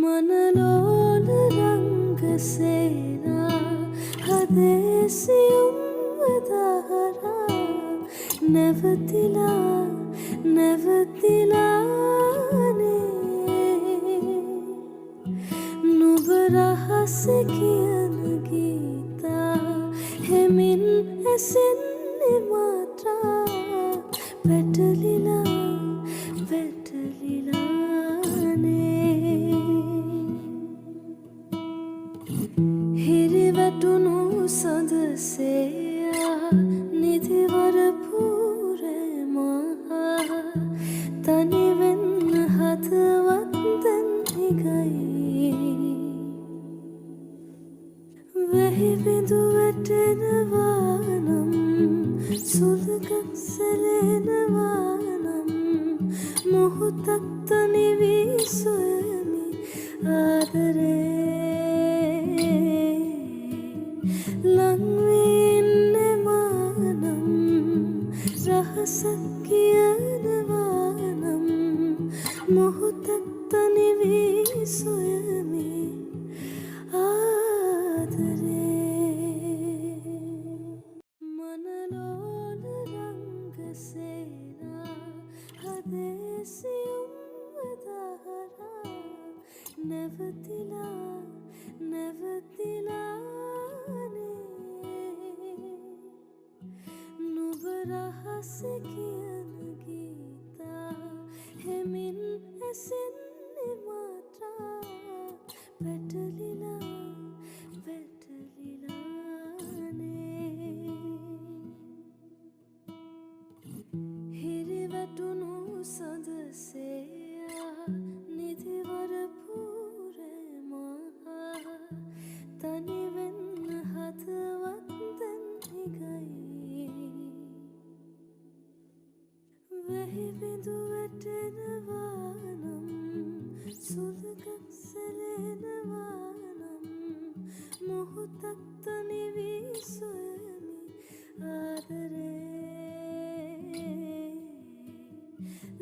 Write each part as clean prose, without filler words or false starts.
मनलोल रंग सेना हदेसियुम दहरा नेवतिला नेवतिलाने නුඹ රහස කියන ගීතා හෙමින් ඇසෙන්නේ මාත්‍රා පැටලිලා පැටලිලානේ හිරිවැටුණු සඳසේයා නිදිවර පූරමහා තනිවෙන්න හදවත් දැන් හිගයි වැහි බිඳු වැටෙනවා නම් සුළඟක් සැලෙනවා නම් මොහොතක් තනි වී සොයමි ආදරේ ලං වී ඉන්නවා නම් රහසක් කියනවා නම් මොහොතක් තනි වී සොයමි मनलोल रंग सेना हदेसियुम दहरा नेवतिला नेवतिलाने නුඹ රහස කියන ගීතා හෙමින් ඇසෙන්නේ මාත්‍රා පැටලිලා පැටලිලානේ හිරිවැටුණු සඳසේයා නිදිවර පූරමහා තනිවෙන්න හදවත් දැන් හිගයි වැහි බිඳු වැටෙනවා නම් සුළඟක් සැලෙනවා නම් මොහොතක් තනි වී සොයමි ආදරේ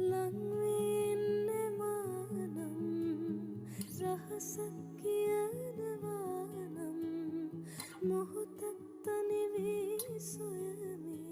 ලං වී ඉන්නවා නම් රහසක් කියනවා නම් මොහොතක් තනි වී සොයමි